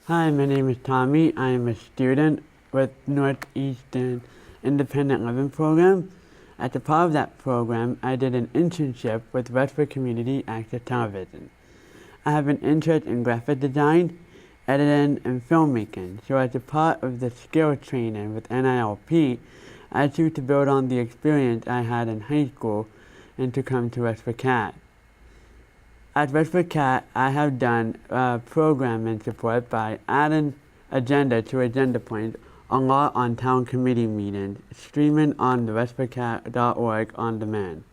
Hi, my name is Tommy. I am a student with Northeastern Independent Living Program. At the part of that program, I did an internship with Westford Community Access Television. I have an interest in graphic design, editing, and filmmaking, so as a part of the skill training with NILP, I choose to build on the experience I had in high school and to come to WestfordCAT. At WestfordCAT, I have done programming support by adding agenda to agenda points, a lot on town committee meetings, streaming on the WestfordCAT.org on demand.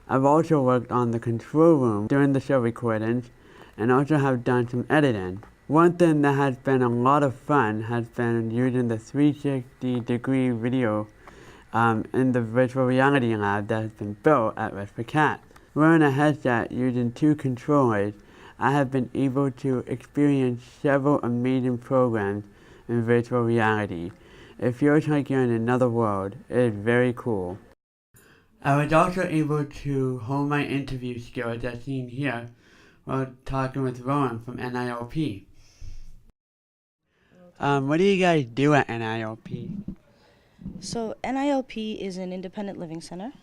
I've also worked on the control room during the show recordings and also have done some editing. One thing that has been a lot of fun has been using the 360-degree video in the virtual reality lab that has been built at WestfordCAT. Wearing a headset using 2 controllers, I have been able to experience several amazing programs in virtual reality. It feels like you're in another world. It is very cool. I was also able to hone my interview skills as seen here while talking with Rowan from NILP. What do you guys do at NILP? So NILP is an independent living center.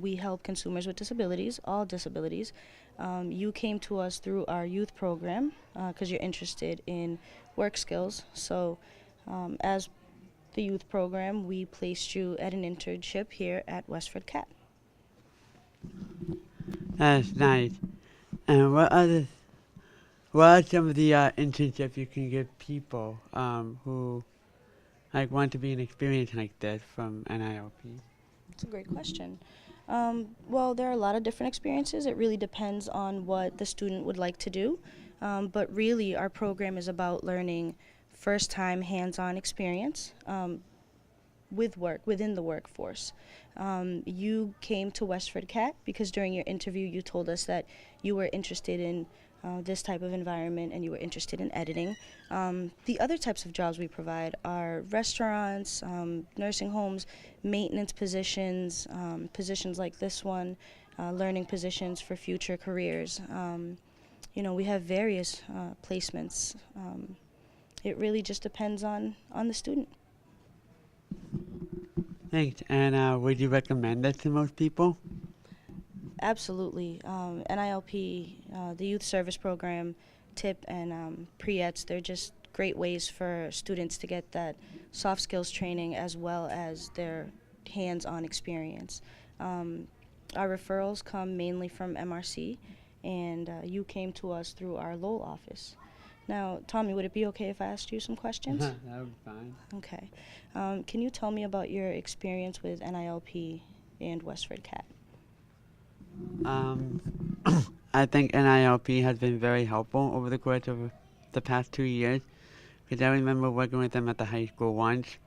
We help consumers with disabilities, all disabilities. You came to us through our youth program because you're interested in work skills. So as the youth program, we placed you at an internship here at WestfordCAT. That's nice. And what are some of the internships you can give people who want to be an experience like this from NILP? That's a great question. Well, there are a lot of different experiences. It really depends on what the student would like to do. But really, our program is about learning first-time hands-on experience within the workforce. You came to WestfordCAT because during your interview you told us that you were interested in this type of environment and you were interested in editing. The other types of jobs we provide are restaurants, nursing homes, maintenance positions, positions like this one, learning positions for future careers. We have various placements. It really just depends on the student. Thanks. And would you recommend it to most people? Absolutely. NILP, the Youth Service Program, TIP, and PREETs, they're just great ways for students to get that soft skills training as well as their hands-on experience. Our referrals come mainly from MRC, and you came to us through our Lowell office. Now, Tommy, would it be okay if I asked you some questions? That would be fine. Okay. Can you tell me about your experience with NILP and WestfordCAT? I think NILP has been very helpful over the course of the past 2 years, because I remember working with them at the high school once,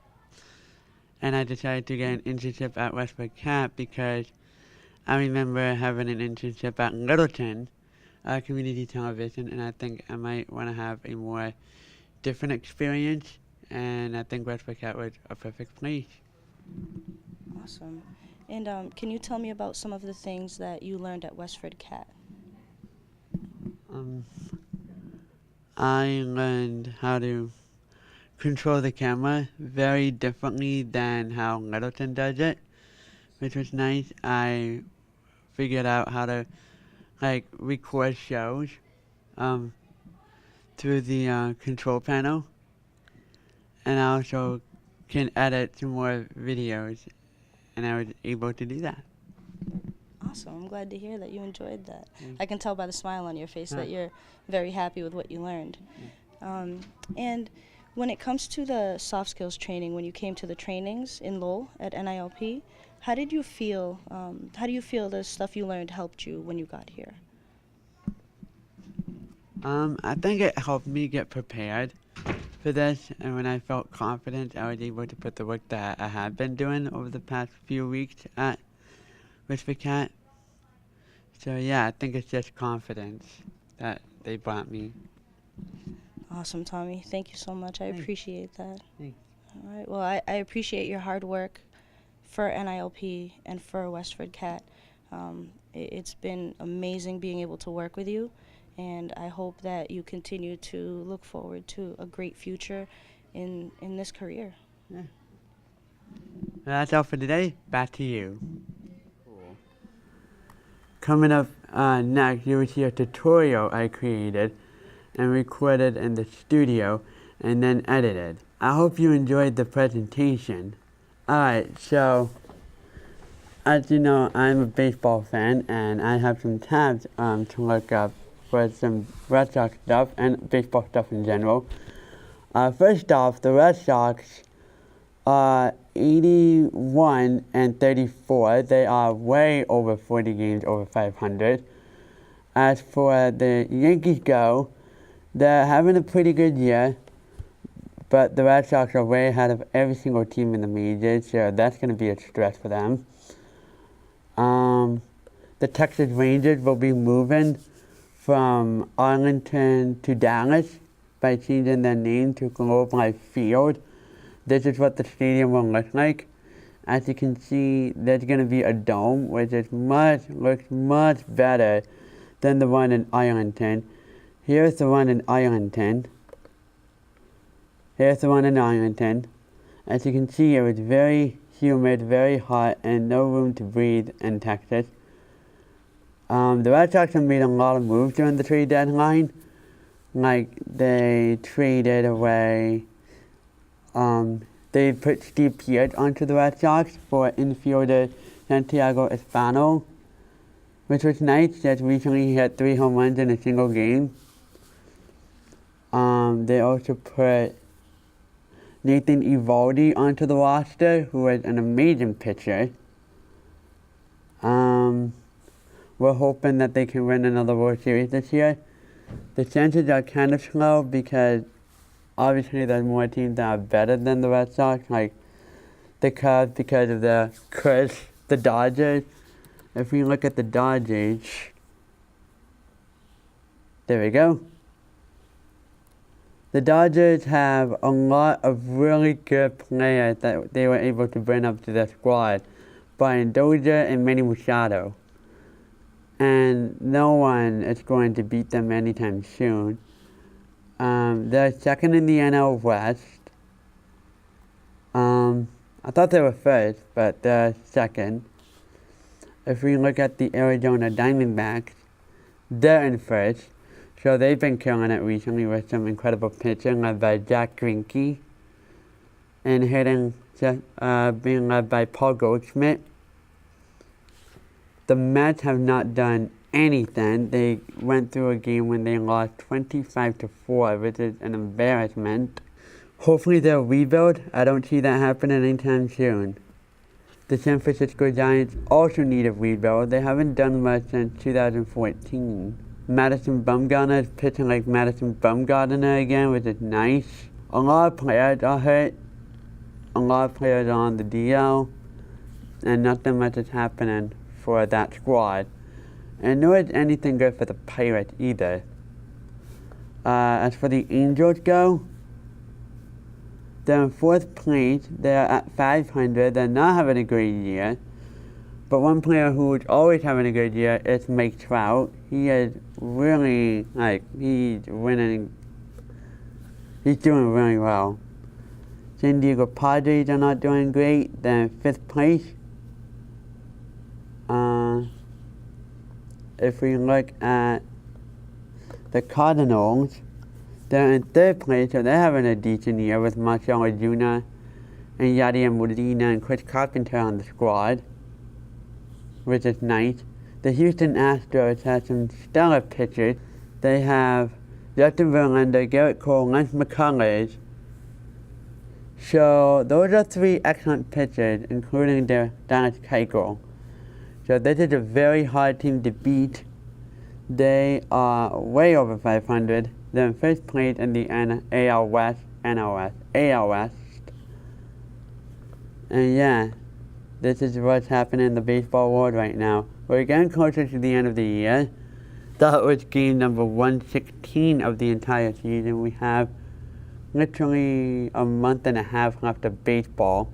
and I decided to get an internship at WestfordCAT because I remember having an internship at Littleton Community Television, and I think I might want to have a more different experience, and I think WestfordCAT was a perfect place. Awesome. And can you tell me about some of the things that you learned at WestfordCAT? Um, I learned how to control the camera very differently than how Littleton does it, which was nice. I figured out how to record shows um, through the control panel, and I also can edit some more videos, and I was able to do that. Awesome. I'm glad to hear that you enjoyed that. Mm. I can tell by the smile on your face that Yeah. you're very happy with what you learned. And when it comes to the soft skills training, when you came to the trainings in Lowell at NILP, how did you feel? How do you feel the stuff you learned helped you when you got here? I think it helped me get prepared for this, and when I felt confident, I was able to put the work that I had been doing over the past few weeks at WestfordCAT. So yeah, I think it's just confidence that they brought me. Awesome, Tommy. Thank you so much. I Thanks. appreciate that. Thanks. All right. Well, I appreciate your hard work for NILP and for WestfordCAT. It's been amazing being able to work with you, and I hope that you continue to look forward to a great future in this career. That's all for today. Back to you. Coming up next, you will see a tutorial I created and recorded in the studio and then edited. I hope you enjoyed the presentation. Alright, so as you know, I'm a baseball fan and I have some tabs to look up for some Red Sox stuff and baseball stuff in general. First off, the Red Sox are 81-34. They are way over 40 games over 500. As for the Yankees go, they're having a pretty good year, but the Red Sox are way ahead of every single team in the majors, so that's going to be a stress for them. The Texas Rangers will be moving from Arlington to Dallas by changing their name to Globe Life Field. This is what the stadium will look like. As you can see, there's going to be a dome, which is looks much better than the one in Arlington. Here's the one in Arlington. Here's the one in Arlington. As you can see, it was very humid, very hot, and no room to breathe in Texas. The Red Sox have made a lot of moves during the trade deadline. Like, they traded away, they put Steve Pearce onto the Red Sox for infielder Santiago Espano, which was nice. Just recently he hit 3 home runs in a single game. They also put Nathan Eovaldi onto the roster, who was an amazing pitcher. We're hoping that they can win another World Series this year. The chances are kind of slow because obviously there's more teams that are better than the Red Sox, like the Cubs because of the curse, the Dodgers. If we look at the Dodgers, there we go. The Dodgers have a lot of really good players that they were able to bring up to their squad. Brian Dozier and Manny Machado. And no one is going to beat them anytime soon. They're second in the NL West. I thought they were first, but they're second. If we look at the Arizona Diamondbacks, they're in first. So they've been killing it recently with some incredible pitching led by Jack Greinke. And hitting being led by Paul Goldschmidt. The Mets have not done anything. They went through a game when they lost 25-4, which is an embarrassment. Hopefully they'll rebuild. I don't see that happening anytime soon. The San Francisco Giants also need a rebuild. They haven't done much since 2014. Madison Bumgarner is pitching like Madison Bumgarner again, which is nice. A lot of players are hurt. A lot of players are on the DL. And nothing much is happening for that squad. And nor is anything good for the Pirates either. As for the Angels go, they're in 4th place. They're at 500. They're not having a great year. But one player who's always having a good year is Mike Trout. He is really, he's winning. He's doing really well. San Diego Padres are not doing great. They're in 5th place. If we look at the Cardinals, they're in 3rd place, so they're having a decent year with Marcell Ozuna and Yadier Molina and Chris Carpenter on the squad, which is nice. The Houston Astros have some stellar pitchers. They have Justin Verlander, Garrett Cole, Lance McCullers. So those are 3 excellent pitchers, including their Dallas Keuchel. So this is a very hard team to beat. They are way over 500. They're in 1st place in the AL West. And yeah, this is what's happening in the baseball world right now. We're getting closer to the end of the year. That was game number 116 of the entire season. We have literally a month and a half left of baseball.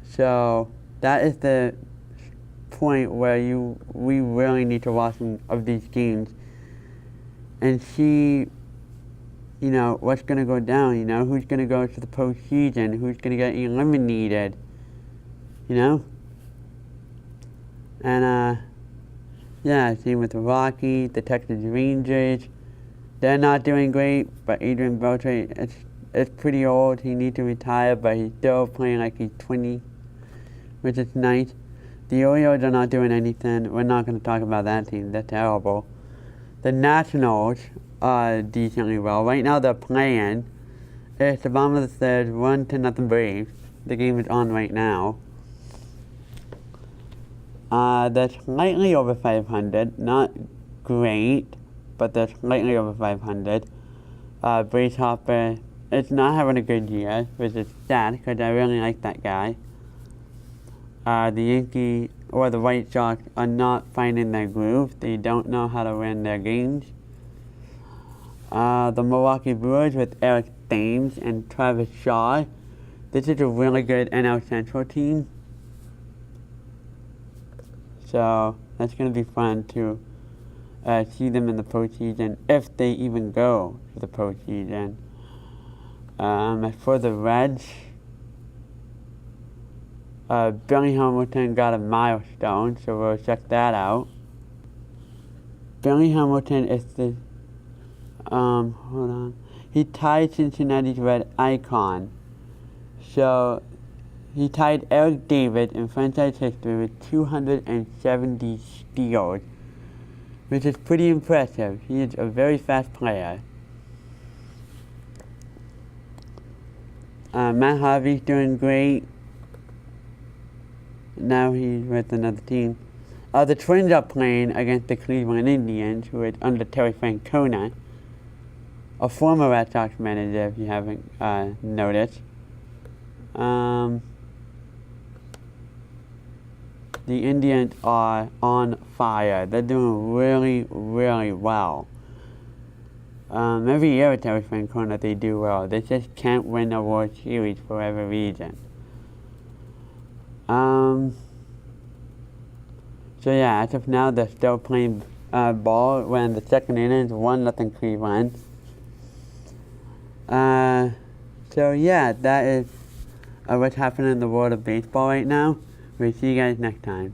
So that is the point where we really need to watch some of these games and see, what's going to go down, who's going to go to the postseason, who's going to get eliminated, And, yeah, same with the Rockies, the Texas Rangers. They're not doing great, but Adrian Beltre, it's pretty old. He needs to retire, but he's still playing like he's 20, which is nice. The Orioles are not doing anything. We're not going to talk about that team. They're terrible. The Nationals are decently well. Right now they're playing. It's the bottom of the third, 1-0 Braves. The game is on right now. They're slightly over 500. Not great, but they're slightly over 500. Bryce Harper is not having a good year, which is sad because I really like that guy. The Yankees or the White Sox are not finding their groove. They don't know how to win their games. The Milwaukee Brewers with Eric Thames and Travis Shaw. This is a really good NL Central team. So that's going to be fun to see them in the postseason, if they even go to the postseason. As for the Reds, Billy Hamilton got a milestone, so we'll check that out. Billy Hamilton is the, he tied Cincinnati's Red icon. So he tied Eric David in franchise history with 270 steals, which is pretty impressive. He is a very fast player. Matt Harvey's doing great. Now he's with another team. The Twins are playing against the Cleveland Indians, who is under Terry Francona, a former Red Sox manager, if you haven't noticed. The Indians are on fire. They're doing really, really well. Every year with Terry Francona, they do well. They just can't win a World Series for whatever reason. So yeah, as of now, they're still playing ball. We're in the second innings, 1-0 Cleveland. So yeah, that is what's happening in the world of baseball right now. We'll see you guys next time.